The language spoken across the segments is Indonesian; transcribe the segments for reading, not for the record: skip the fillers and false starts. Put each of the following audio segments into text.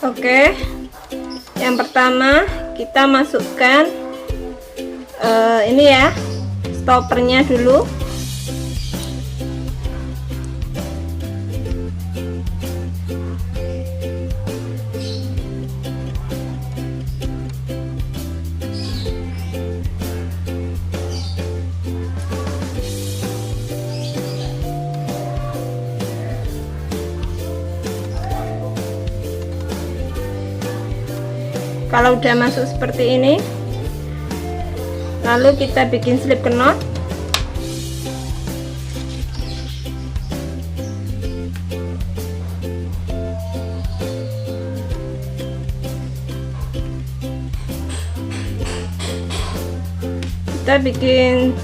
Oke, yang pertama kita masukkan ini ya, stoppernya dulu. Kalau udah masuk seperti ini, lalu kita bikin slip knot. Kita bikin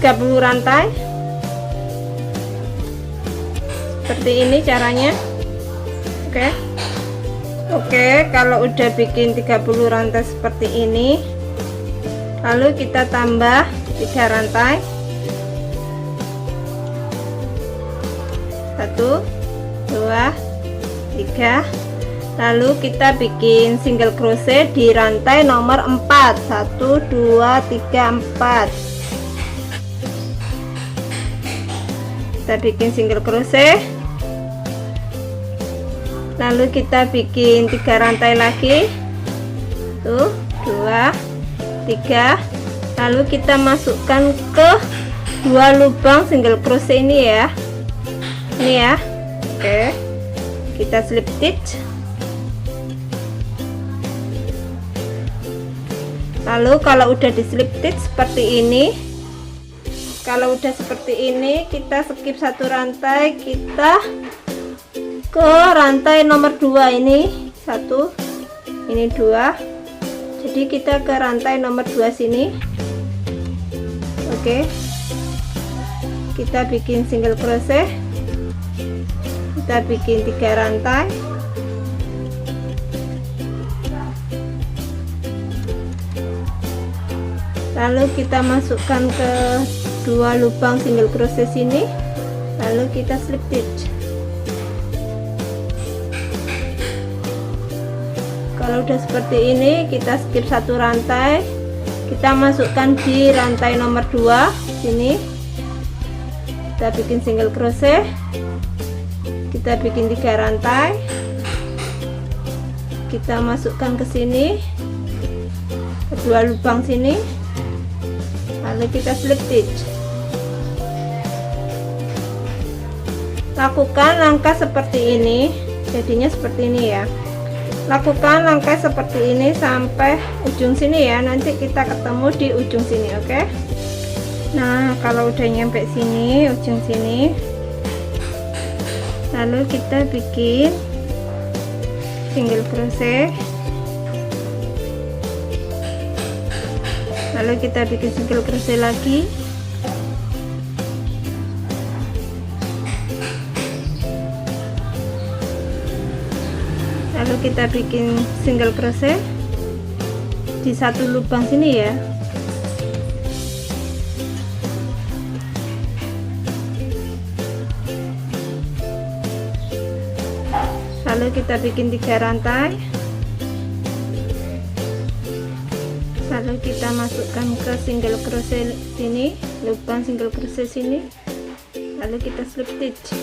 30 rantai. Seperti ini caranya. Oke, kalau udah bikin 30 rantai seperti ini, lalu kita tambah 3 rantai. 1 2 3. Lalu kita bikin single crochet di rantai nomor 4. 1 2 3 4. Kita bikin single crochet, lalu kita bikin 3 rantai lagi. 1 2 3. Lalu kita masukkan ke 2 lubang single crochet ini ya. Ini ya. Oke, kita slip stitch. Lalu kalau udah di slip stitch seperti ini, kita skip 1 rantai, kita ke rantai nomor 2. Ini 1, ini 2, jadi kita ke rantai nomor 2 sini. Oke, kita bikin single crochet, kita bikin 3 rantai, lalu kita masukkan ke 2 lubang single crochet sini, lalu kita slip stitch. Kalau udah seperti ini, kita skip 1 rantai, kita masukkan di rantai nomor 2 sini, kita bikin single crochet, kita bikin 3 rantai, kita masukkan ke sini, ke 2 lubang sini, lalu kita slip stitch. Lakukan langkah seperti ini, jadinya seperti ini ya. Lakukan langkah seperti ini sampai ujung sini ya, nanti kita ketemu di ujung sini. Oke, nah kalau udah nyampe sini, ujung sini, lalu kita bikin single crochet, lalu kita bikin single crochet lagi, lalu kita bikin single crochet di 1 lubang sini ya. Lalu kita bikin 3 rantai, lalu kita masukkan ke single crochet sini, lubang single crochet sini, lalu kita slip stitch.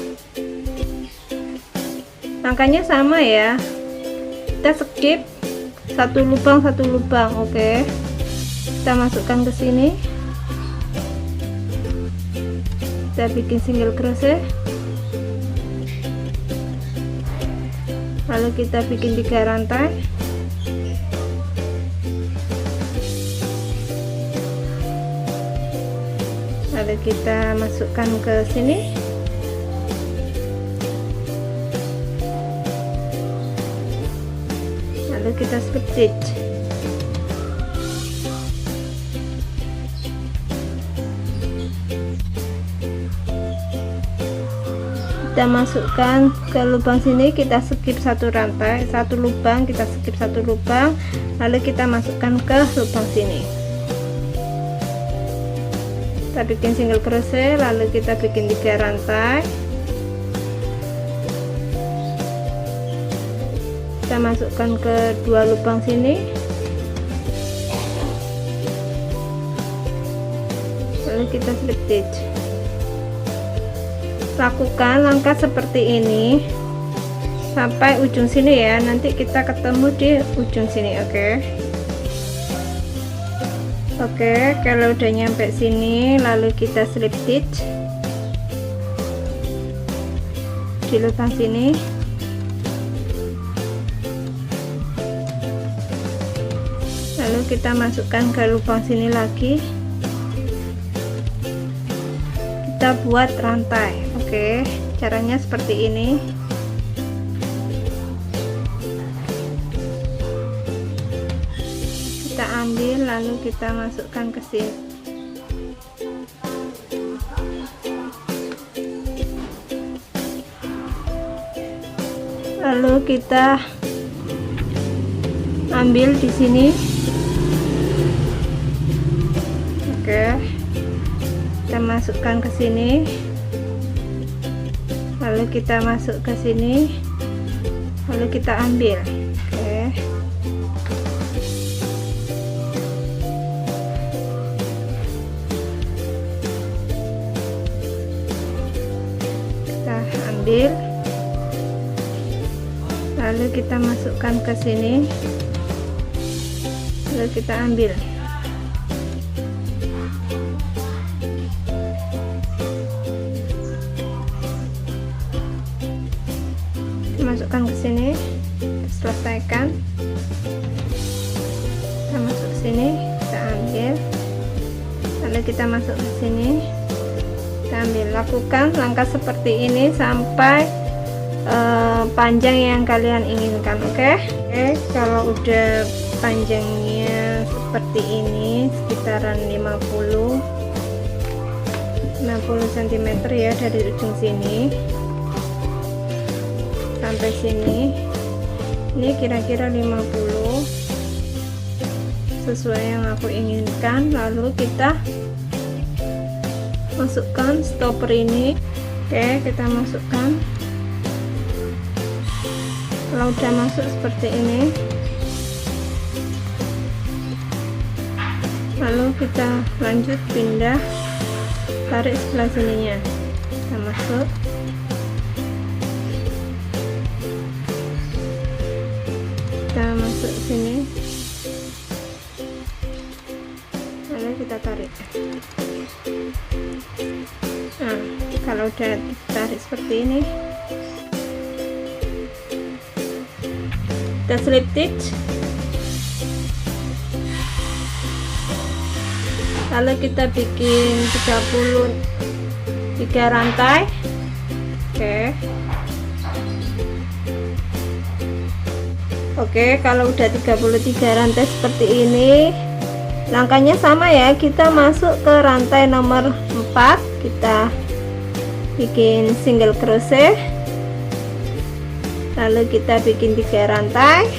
Langkahnya sama ya, kita skip 1 lubang 1 lubang. Oke, kita masukkan ke sini, kita bikin single crochet, lalu kita bikin 3 rantai, lalu kita masukkan ke sini, lalu kita slip stitch. Kita masukkan ke lubang sini, kita skip 1 rantai, 1 lubang, kita skip 1 lubang, lalu kita masukkan ke lubang sini, kita bikin single crochet, lalu kita bikin 3 rantai, kita masukkan ke dua lubang sini, lalu kita slip stitch. Lakukan langkah seperti ini sampai ujung sini ya, nanti kita ketemu di ujung sini. Oke, kalau udah nyampe sini lalu kita slip stitch di lubang sini, lalu kita masukkan ke lubang sini lagi, kita buat rantai. Oke, caranya seperti ini. Kita ambil lalu kita masukkan ke sini. Lalu kita ambil di sini. Oke, kita masukkan ke sini, lalu kita masuk ke sini, lalu kita ambil. Kita ambil, lalu kita masukkan ke sini, lalu kita ambil. Masukkan ke sini, selesaikan. Kita masuk ke sini, kita ambil, lalu kita masuk ke sini, kita ambil. Lakukan langkah seperti ini sampai panjang yang kalian inginkan. Oke, kalau udah panjangnya seperti ini, sekitaran 50 cm ya, dari ujung sini sampai sini. Ini kira-kira 50, sesuai yang aku inginkan. Lalu kita masukkan stopper ini. Oke, kita masukkan. Kalau udah masuk seperti ini, lalu kita lanjut pindah, tarik sebelah sininya, kita masuk. Kita masuk sini, lalu kita tarik. Nah, kalau udah ditarik seperti ini, kita slip stitch, lalu kita bikin 33 rantai. Oke, kalau udah 33 rantai seperti ini, langkahnya sama ya, kita masuk ke rantai nomor 4, kita bikin single crochet, lalu kita bikin 3 rantai,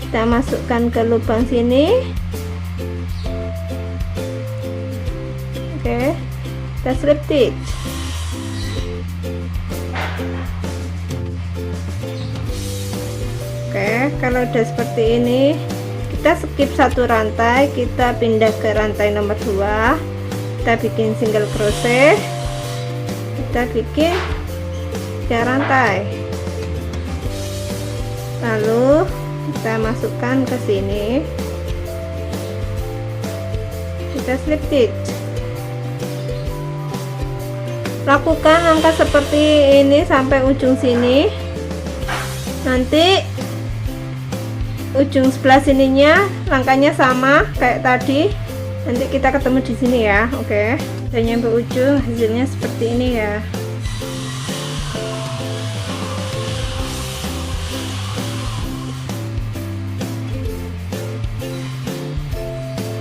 kita masukkan ke lubang sini. Oke, kita slip stitch. Oke, kalau udah seperti ini, kita skip satu rantai, kita pindah ke rantai nomor 2, kita bikin single crochet, kita bikin 3 rantai, lalu kita masukkan ke sini, kita slip stitch. Lakukan langkah seperti ini sampai ujung sini. Nanti ujung sebelah sininya langkahnya sama kayak tadi, nanti kita ketemu di sini ya. Oke, udah nyampe ujung, hasilnya seperti ini ya.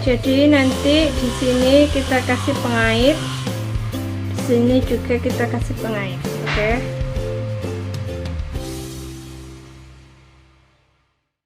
Jadi nanti di sini kita kasih pengait, di sini juga kita kasih pengait. Oke.